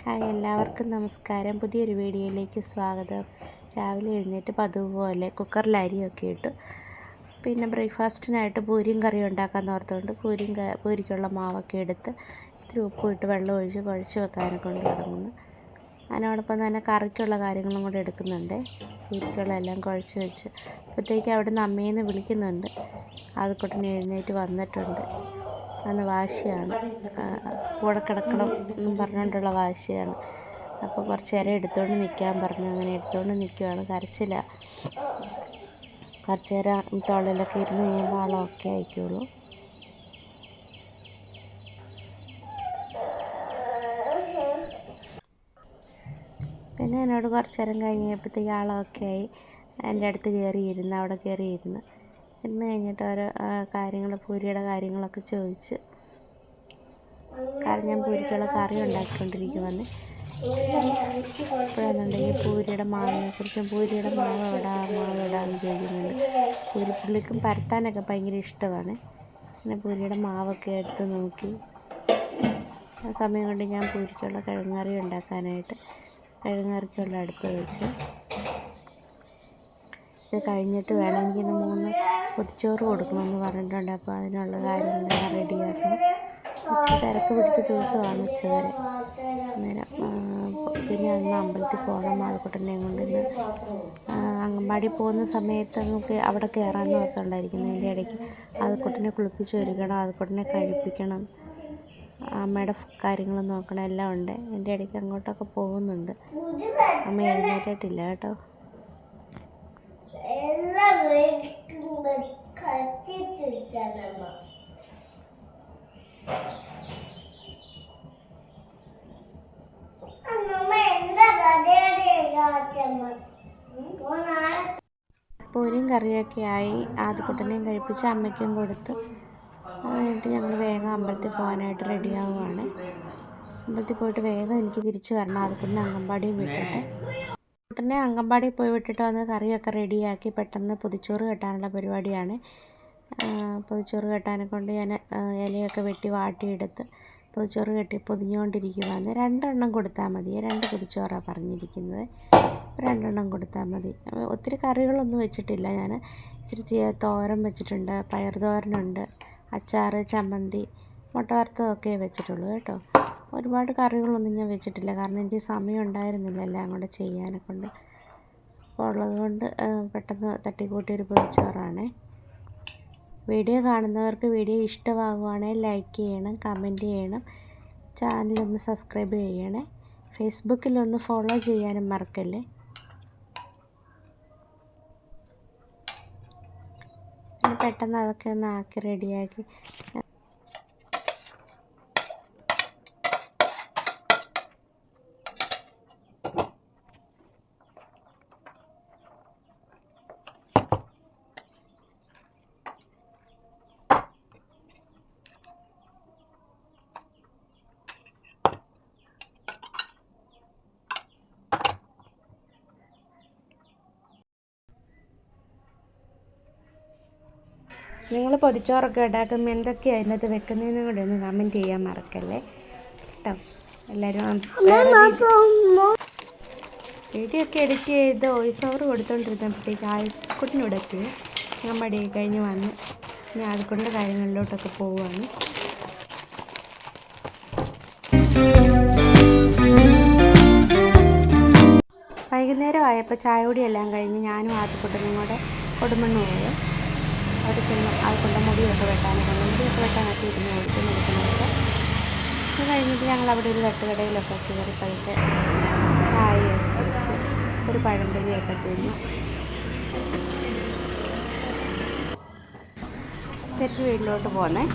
Hi, എല്ലാവർക്കും നമസ്കാരം. പുതിയൊരു വീഡിയോയിലേക്ക് സ്വാഗതം. രാവിലെ എഴുന്നേറ്റ് പതിവ് പോലെ കുക്കറിൽ അരിയൊക്കെ ഇട്ടു. പിന്നെ ബ്രേക്ക്ഫാസ്റ്റിനായിട്ട് പൂരിയും കറിയും ഉണ്ടാക്കാൻ ഓർത്തുകൊണ്ട് പൂരിക്കുള്ള മാവൊക്കെ എടുത്ത് ഇത്തിരി ഉപ്പ് ഇട്ട് വെള്ളം ഒഴിച്ച് കുഴച്ച് വെക്കാനൊക്കെ കൊണ്ട് തുടങ്ങുന്നു. അതിനോടൊപ്പം തന്നെ കറിക്കുള്ള കാര്യങ്ങളും കൂടെ എടുക്കുന്നുണ്ട്. പൂരിക്കുള്ളതെല്ലാം കുഴച്ച് വെച്ച് അപ്പോഴത്തേക്ക് അവിടെ നിന്ന് അമ്മയെന്ന് വിളിക്കുന്നുണ്ട്. ആദ്യക്കുട്ടനെ എഴുന്നേറ്റ് വന്നിട്ടുണ്ട്. അന്ന് വാശിയാണ്, കൂടെ കിടക്കണം എന്നും പറഞ്ഞുകൊണ്ടുള്ള വാശിയാണ്. അപ്പോൾ കുറച്ച് നേരം എടുത്തുകൊണ്ട് നിൽക്കാൻ പറഞ്ഞു. അങ്ങനെ എടുത്തുകൊണ്ട് നിൽക്കുകയാണ്. കരച്ചില്ല. കുറച്ച് നേരം തൊള്ളിലൊക്കെ ഇരുന്ന് കഴിയുമ്പോൾ ആളൊക്കെ ആയിക്കോളൂ. പിന്നെ എന്നോട് കുറച്ച് നേരം കഴിഞ്ഞപ്പോഴത്തേക്ക് ആളൊക്കെ ആയി. എൻ്റെ അടുത്ത് കയറിയിരുന്ന് അവിടെ കയറിയിരുന്ന് കഴിഞ്ഞിട്ട് ഓരോ കാര്യങ്ങൾ, പൂരിയുടെ കാര്യങ്ങളൊക്കെ ചോദിച്ച്. കാരണം ഞാൻ പൂരിക്കുള്ള കറി ഉണ്ടാക്കിക്കൊണ്ടിരിക്കുമെന്ന്. ഇപ്പോഴാണെന്നുണ്ടെങ്കിൽ പൂരിയുടെ മാവിനെക്കുറിച്ചും പൂരിയുടെ മാവ് എവിടാന്ന് ചോദിക്കുന്നുണ്ട്. പുള്ളിക്കും പരത്താനൊക്കെ ഭയങ്കര ഇഷ്ടമാണ്. പിന്നെ പൂരിയുടെ മാവൊക്കെ എടുത്ത് നോക്കി. ആ സമയം കൊണ്ട് ഞാൻ പൂരിക്കുള്ള കിഴങ്ങറി ഉണ്ടാക്കാനായിട്ട് കിഴങ്ങറിക്കുള്ള അടുപ്പ് വെച്ച്. ഇത് കഴിഞ്ഞിട്ട് വേണം എനിക്കിന്ന് 3 പൊതിച്ചോറ് കൊടുക്കണമെന്ന് പറഞ്ഞിട്ടുണ്ട്. അപ്പോൾ അതിനുള്ള കാര്യങ്ങളെല്ലാം റെഡിയാക്കണം. തിരക്ക് പിടിച്ച ദിവസമാണ് ഉച്ചവരെ. അന്നേരം പിന്നെ അന്ന് അമ്പലത്തിൽ പോകണം. ആദ്യക്കുട്ടനെ കൊണ്ട് ഇന്ന് അംഗൻവാടി പോകുന്ന സമയത്ത് നമുക്ക് അവിടെ കയറാമെന്ന് ഓർത്തുണ്ടായിരിക്കുന്നു. അതിൻ്റെ ഇടയ്ക്ക് ആദ്യക്കുട്ടനെ കുളിപ്പിച്ച് ഒരുക്കണം, ആദ്യക്കുട്ടനെ കഴിപ്പിക്കണം, അമ്മയുടെ കാര്യങ്ങൾ നോക്കണം, എല്ലാം ഉണ്ട്. എൻ്റെ ഇടയ്ക്ക് അങ്ങോട്ടൊക്കെ പോകുന്നുണ്ട്. അമ്മ എഴുന്നേറ്റിട്ടില്ല കേട്ടോ. പൂരിയും കറിയൊക്കെ ആയി. ആദ്യക്കുട്ടനെയും കഴിപ്പിച്ച് അമ്മയ്ക്കും കൊടുത്ത്. അത് കഴിഞ്ഞിട്ട് ഞങ്ങൾ വേഗം അമ്പലത്തിൽ പോകാനായിട്ട് റെഡിയാവുകയാണ്. അമ്പലത്തിൽ പോയിട്ട് വേഗം എനിക്ക് തിരിച്ച് വരണം. ആദ്യക്കുട്ടനെ അംഗൻവാടിയും വിട്ടിട്ട്. കുട്ടനെ അംഗൻവാടിയിൽ പോയി വിട്ടിട്ട് വന്ന് കറിയൊക്കെ റെഡിയാക്കി പെട്ടെന്ന് പൊതിച്ചോറ് കെട്ടാനുള്ള പരിപാടിയാണ്. പൊതിച്ചോറ് കെട്ടാനെ കൊണ്ട് ഞാൻ ഇലയൊക്കെ വെട്ടി വാട്ടിയെടുത്ത് പൊതിച്ചോറ് കെട്ടി പൊതിഞ്ഞുകൊണ്ടിരിക്കുകയാണ്. 2 എണ്ണം കൊടുത്താൽ മതി. 2 പൊതിച്ചോറാണ് പറഞ്ഞിരിക്കുന്നത്. 2 എണ്ണം കൊടുത്താൽ മതി. ഒത്തിരി കറികളൊന്നും വെച്ചിട്ടില്ല. ഞാൻ ഇച്ചിരി തോരൻ വെച്ചിട്ടുണ്ട്, പയർ തോരനുണ്ട്, അച്ചാർ, ചമ്മന്തി, മുട്ട വറുത്തതൊക്കെ വെച്ചിട്ടുള്ളൂ കേട്ടോ. ഒരുപാട് കറികളൊന്നും ഞാൻ വെച്ചിട്ടില്ല. കാരണം എനിക്ക് സമയം ഉണ്ടായിരുന്നില്ല എല്ലാം കൂടെ ചെയ്യാനെ കൊണ്ട്. അപ്പോൾ ഉള്ളതുകൊണ്ട് പെട്ടെന്ന് തട്ടിക്കൂട്ടിയൊരു പൊതിച്ചോറാണ്. വീഡിയോ കാണുന്നവർക്ക് വീഡിയോ ഇഷ്ടമാകുവാണെങ്കിൽ ലൈക്ക് ചെയ്യണം, കമൻറ്റ് ചെയ്യണം, ചാനലൊന്ന് സബ്സ്ക്രൈബ് ചെയ്യണേ. ഫേസ്ബുക്കിലൊന്ന് ഫോളോ ചെയ്യാനും മറക്കല്ലേ. പെട്ടെന്ന് അതൊക്കെ ഒന്ന് ആക്കി റെഡിയാക്കി നിങ്ങൾ പൊതിച്ചോറൊക്കെ ഉണ്ടാക്കുമ്പോൾ എന്തൊക്കെയാണ് അതിനകത്ത് വെക്കുന്നതെന്നും കൂടെ ഒന്ന് കമൻറ്റ് ചെയ്യാൻ മറക്കല്ലേ കേട്ടോ. എല്ലാവരും വീഡിയോ ഒക്കെ എഡിറ്റ് ചെയ്ത് വോയിസ് ഓവർ കൊടുത്തോണ്ടിരുന്നപ്പോഴത്തേക്ക് ആദ്യക്കുട്ടനോട് എത്തി. അംഗൻവാടി കഴിഞ്ഞ് വന്ന് ഇനി ആദ്യക്കുട്ടൻ്റെ കാര്യങ്ങളിലോട്ടൊക്കെ പോവുകയാണ്. വൈകുന്നേരം ആയപ്പോൾ ചായ കുടിയെല്ലാം കഴിഞ്ഞ് ഞാനും ആദ്യക്കുട്ടനും കൂടെ കൊടുമണ്ണ് പോയി. അവിടെ ചെന്ന് ആദ്യക്കുട്ടൻ്റെ മുടിയൊക്കെ വെട്ടാനൊക്കെ ഇരുന്ന് കൊടുക്കുന്നുണ്ട്. അത് കഴിഞ്ഞിട്ട് ഞങ്ങൾ അവിടെ ഒരു തട്ടുകടയിലൊക്കെ കയറി പൈസ ചായയൊക്കെ കുടിച്ച് ഒരു പഴംപൊരിയൊക്കെ തിന്നു തിരിച്ച് വീട്ടിലോട്ട് പോന്നേ.